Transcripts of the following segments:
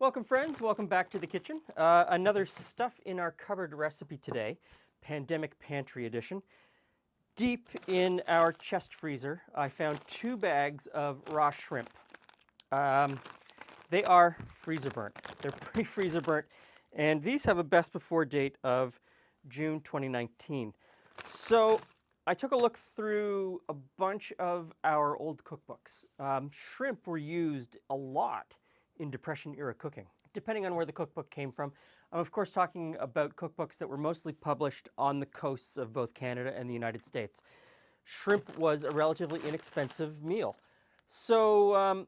Welcome friends, welcome back to the kitchen. Another stuff in our cupboard recipe today, Pandemic Pantry Edition. Deep in our chest freezer, I found 2 bags of raw shrimp. They are freezer burnt. They're pre-freezer burnt, and these have a best before date of June 2019. So I took a look through a bunch of our old cookbooks. Shrimp were used a lot in Depression era cooking, depending on where the cookbook came from. I'm of course talking about cookbooks that were mostly published on the coasts of both Canada and the United States. Shrimp was a relatively inexpensive meal. So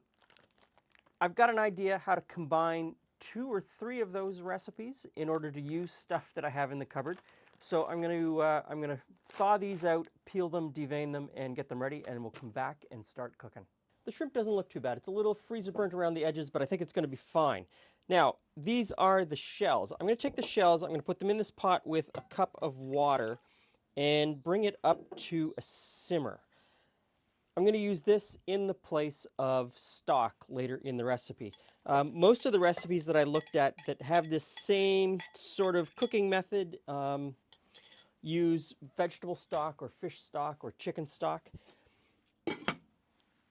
I've got an idea how to combine 2 or 3 of those recipes in order to use stuff that I have in the cupboard. So I'm going to thaw these out, peel them, devein them, and get them ready, and we'll come back and start cooking. The shrimp doesn't look too bad. It's a little freezer burnt around the edges, but I think it's going to be fine. Now, these are the shells. I'm going to take the shells, I'm going to put them in this pot with a cup of water and bring it up to a simmer. I'm going to use this in the place of stock later in the recipe. Most of the recipes that I looked at that have this same sort of cooking method use vegetable stock or fish stock or chicken stock.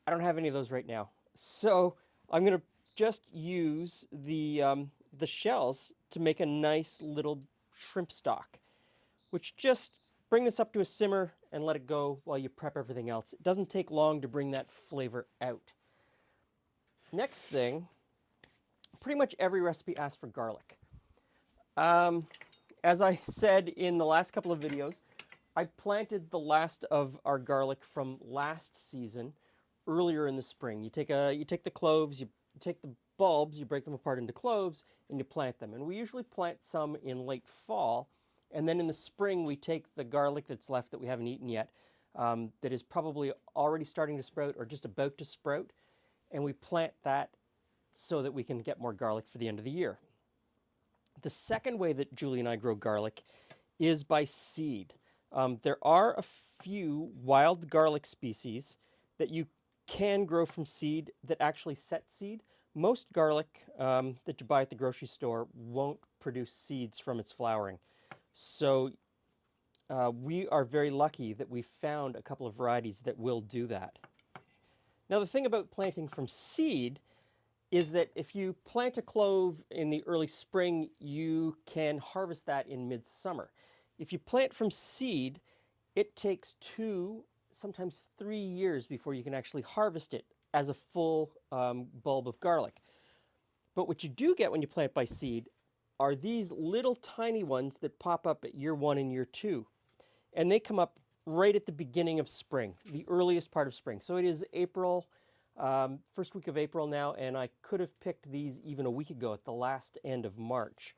I don't have any of those right now. So I'm going to just use the shells to make a nice little shrimp stock, which just bring this up to a simmer and let it go while you prep everything else. It doesn't take long to bring that flavor out. Next thing, pretty much every recipe asks for garlic. As I said in the last couple of videos, I planted the last of our garlic from last season earlier in the spring. You take the cloves, you take the bulbs, you break them apart into cloves, and you plant them. And we usually plant some in late fall, and then in the spring we take the garlic that's left that we haven't eaten yet, that is probably already starting to sprout or just about to sprout, and we plant that so that we can get more garlic for the end of the year. The second way that Julie and I grow garlic is by seed. There are a few wild garlic species that you can grow from seed that actually set seed. Most garlic that you buy at the grocery store won't produce seeds from its flowering. So we are very lucky that we found a couple of varieties that will do that. Now the thing about planting from seed is that if you plant a clove in the early spring, you can harvest that in midsummer. If you plant from seed, it takes 2, sometimes 3 years before you can actually harvest it as a full bulb of garlic. But what you do get when you plant by seed are these little tiny ones that pop up at year 1 and year 2. And they come up right at the beginning of spring, the earliest part of spring. So it is April, first week of April now, and I could have picked these even a week ago at the last end of March.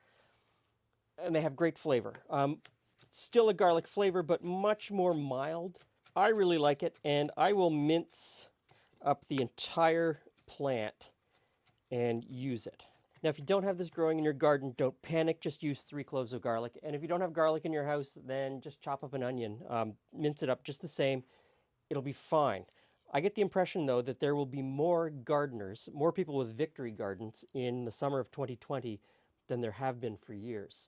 And they have great flavor. Still a garlic flavor, but much more mild. I really like it, and I will mince up the entire plant and use it. Now, if you don't have this growing in your garden, don't panic, just use 3 cloves of garlic. And if you don't have garlic in your house, then just chop up an onion, mince it up just the same. It'll be fine. I get the impression, though, that there will be more gardeners, more people with victory gardens in the summer of 2020 than there have been for years.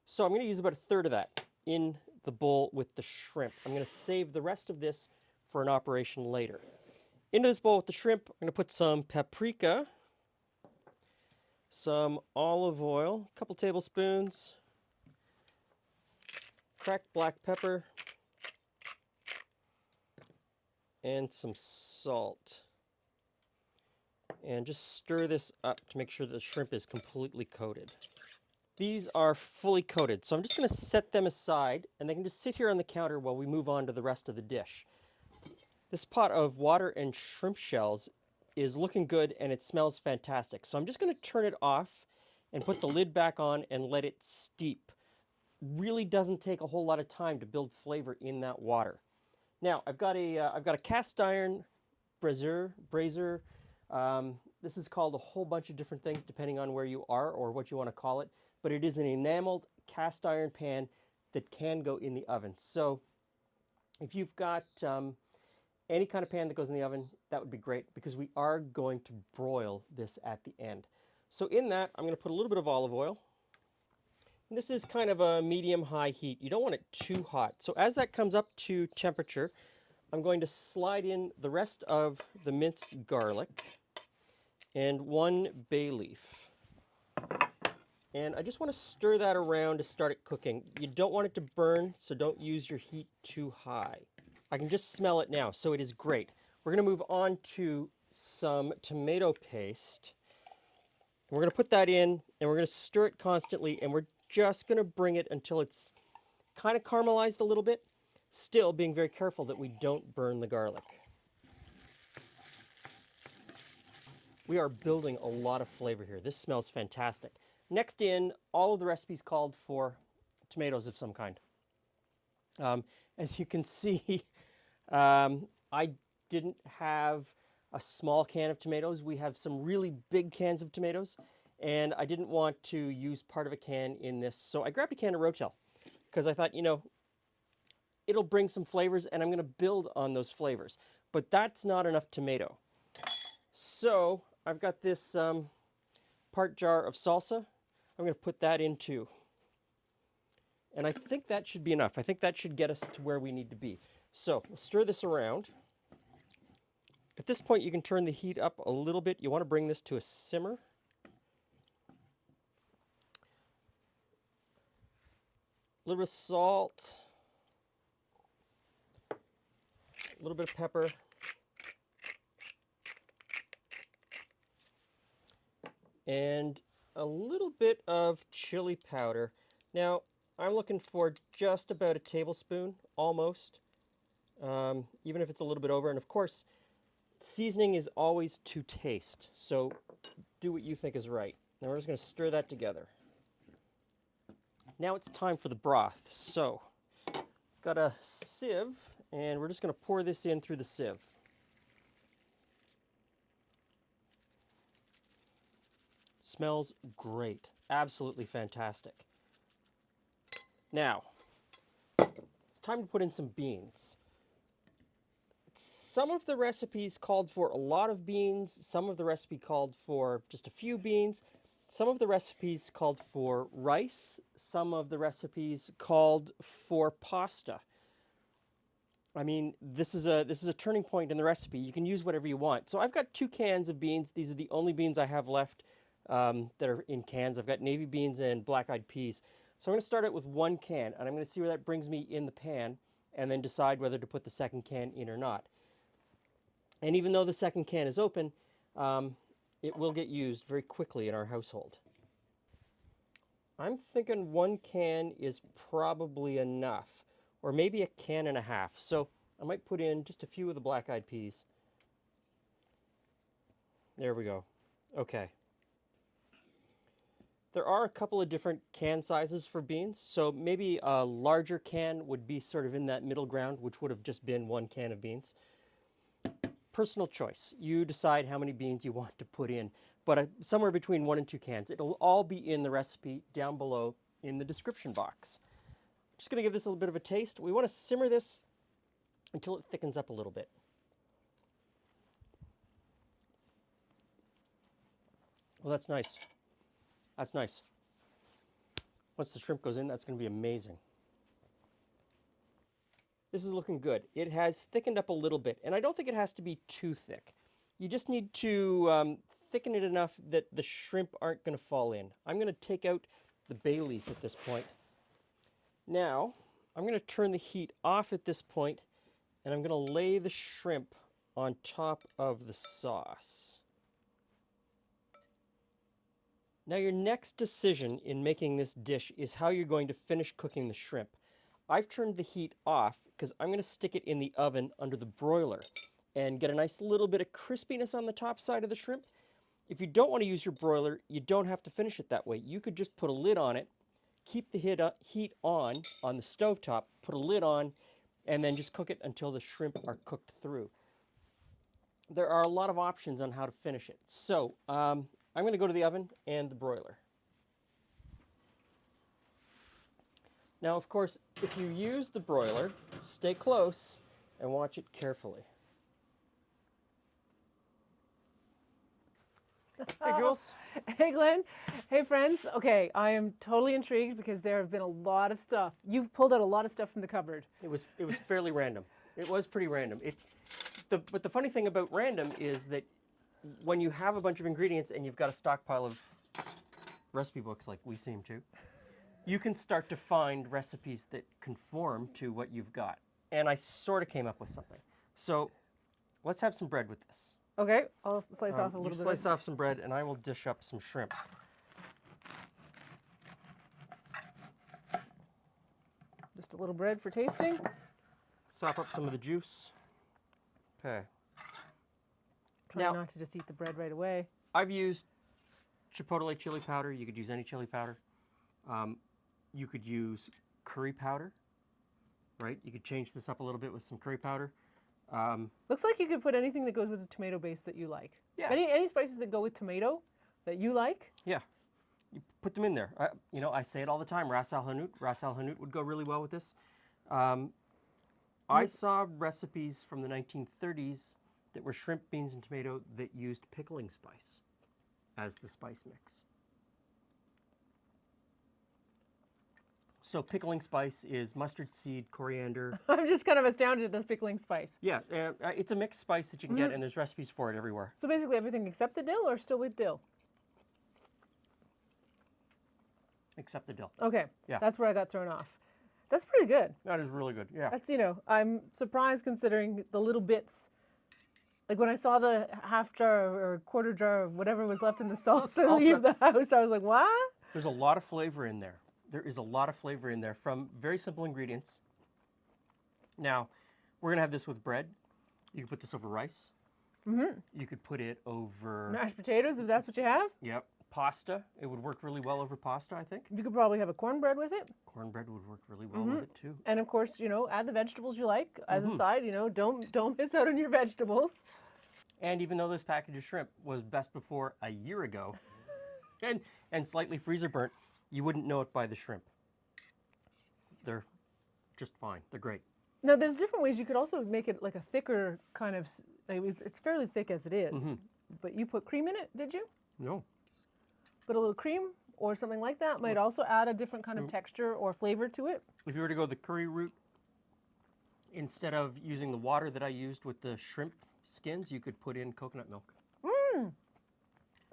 So I'm going to use about 1/3 of that in the bowl with the shrimp. I'm going to save the rest of this for an operation later. Into this bowl with the shrimp, I'm going to put some paprika, some olive oil, a couple tablespoons, cracked black pepper, and some salt. And just stir this up to make sure the shrimp is completely coated. These are fully coated, so I'm just going to set them aside, and they can just sit here on the counter while we move on to the rest of the dish. This pot of water and shrimp shells is looking good, and it smells fantastic. So I'm just going to turn it off and put the lid back on and let it steep. Really doesn't take a whole lot of time to build flavor in that water. Now I've got a cast iron brazier. This is called a whole bunch of different things depending on where you are or what you want to call it, but it is an enameled cast iron pan that can go in the oven. So if you've got any kind of pan that goes in the oven, that would be great because we are going to broil this at the end. So in that, I'm going to put a little bit of olive oil. And this is kind of a medium-high heat. You don't want it too hot. So as that comes up to temperature, I'm going to slide in the rest of the minced garlic and 1 bay leaf. And I just want to stir that around to start it cooking. You don't want it to burn, so don't use your heat too high. I can just smell it now, so it is great. We're going to move on to some tomato paste. We're going to put that in, and we're going to stir it constantly, and we're just going to bring it until it's kind of caramelized a little bit, still being very careful that we don't burn the garlic. We are building a lot of flavor here. This smells fantastic. Next in, all of the recipes called for tomatoes of some kind. As you can see, I didn't have a small can of tomatoes. We have some really big cans of tomatoes, and I didn't want to use part of a can in this. So I grabbed a can of Rotel because I thought, you know, it'll bring some flavors and I'm going to build on those flavors. But that's not enough tomato. So I've got this part jar of salsa. I'm going to put that in too. And I think that should be enough. I think that should get us to where we need to be. So we'll stir this around. At this point, you can turn the heat up a little bit. You want to bring this to a simmer. A little bit of salt. A little bit of pepper. And a little bit of chili powder. Now, I'm looking for just about a tablespoon, almost, even if it's a little bit over. And of course, seasoning is always to taste, so do what you think is right. Now we're just going to stir that together. Now it's time for the broth. So I've got a sieve, and we're just going to pour this in through the sieve. Smells great. Absolutely fantastic. Now, it's time to put in some beans. Some of the recipes called for a lot of beans. Some of the recipe called for just a few beans. Some of the recipes called for rice. Some of the recipes called for pasta. I mean, this is a turning point in the recipe. You can use whatever you want. So I've got 2 cans of beans. These are the only beans I have left that are in cans. I've got navy beans and black-eyed peas. So I'm going to start out with 1 can, and I'm going to see where that brings me in the pan, and then decide whether to put the second can in or not. And even though the second can is open, it will get used very quickly in our household. I'm thinking 1 can is probably enough, or maybe a can and a half. So I might put in just a few of the black-eyed peas. There we go. Okay. There are a couple of different can sizes for beans, so maybe a larger can would be sort of in that middle ground, which would have just been 1 can of beans. Personal choice. You decide how many beans you want to put in, but somewhere between 1 and 2 cans. It'll all be in the recipe down below in the description box. Just going to give this a little bit of a taste. We want to simmer this until it thickens up a little bit. Well, that's nice. That's nice. Once the shrimp goes in, that's going to be amazing. This is looking good. It has thickened up a little bit, and I don't think it has to be too thick. You just need to thicken it enough that the shrimp aren't going to fall in. I'm going to take out the bay leaf at this point. Now, I'm going to turn the heat off at this point, and I'm going to lay the shrimp on top of the sauce. Now your next decision in making this dish is how you're going to finish cooking the shrimp. I've turned the heat off because I'm going to stick it in the oven under the broiler and get a nice little bit of crispiness on the top side of the shrimp. If you don't want to use your broiler, you don't have to finish it that way. You could just put a lid on it, keep the heat on the stovetop, put a lid on, and then just cook it until the shrimp are cooked through. There are a lot of options on how to finish it. So, I'm going to go to the oven and the broiler. Now, of course, if you use the broiler, stay close and watch it carefully. Hey, Jules. Hey, Glenn. Hey, friends. Okay, I am totally intrigued because there have been a lot of stuff. You've pulled out a lot of stuff from the cupboard. It was fairly random. It was pretty random. But the funny thing about random is that when you have a bunch of ingredients and you've got a stockpile of recipe books like we seem to, you can start to find recipes that conform to what you've got. And I sort of came up with something. So let's have some bread with this. Okay, I'll slice off a You little bit. slice off some bread and I will dish up some shrimp. Just a little bread for tasting. Sop up some of the juice. Okay. Try Now- not to just eat the bread right away. I've used chipotle chili powder. You could use any chili powder. You could use curry powder, right? You could change this up a little bit with some curry powder. Looks like you could put anything that goes with a tomato base that you like. Yeah. Any spices that go with tomato that you like? Yeah, you put them in there. I say it all the time. Ras Al Hanout. Ras Al Hanout would go really well with this. I saw recipes from the 1930s that were shrimp, beans, and tomato that used pickling spice as the spice mix. So pickling spice is mustard seed, coriander. I'm just kind of astounded at the pickling spice. Yeah, it's a mixed spice that you can get, and there's recipes for it everywhere. So basically everything except the dill or still with dill? Except the dill. Okay, Yeah. that's where I got thrown off. That's pretty good. That is really good, yeah. That's, I'm surprised considering the little bits. Like when I saw the half jar or quarter jar of whatever was left in the salsa Salsa. leave the house, I was like, what? There's a lot of flavor in there. There is a lot of flavor in there from very simple ingredients. Now, we're gonna have this with bread. You can put this over rice. You could put it over, Mashed potatoes, if that's what you have. yep, pasta. It would work really well over pasta, I think. You could probably have a cornbread with it. Cornbread would work really well with it too. And of course, add the vegetables you like as a side. Don't miss out on your vegetables. And even though this package of shrimp was best before a year ago and slightly freezer burnt, you wouldn't know it by the shrimp. They're just fine. They're great. Now, there's different ways you could also make it like a thicker kind of. It's fairly thick as it is, but you put cream in it, did you? No. Put a little cream or something like that might also add a different kind of texture or flavor to it. If you were to go the curry route, instead of using the water that I used with the shrimp skins, you could put in coconut milk.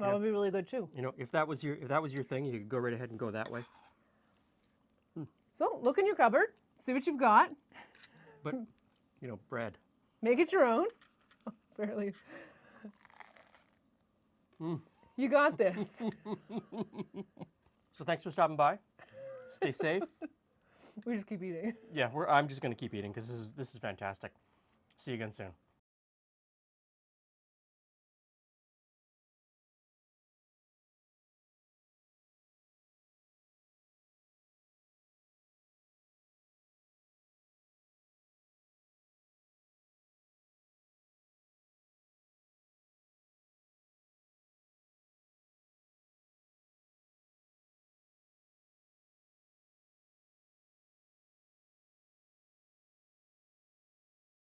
That would be really good too. If that was your thing, you could go right ahead and go that way. So look in your cupboard, see what you've got, But, bread. make it your own. Barely. You got this. So thanks for stopping by. Stay safe. We just keep eating. Yeah, I'm just going to keep eating because this is fantastic. See you again soon.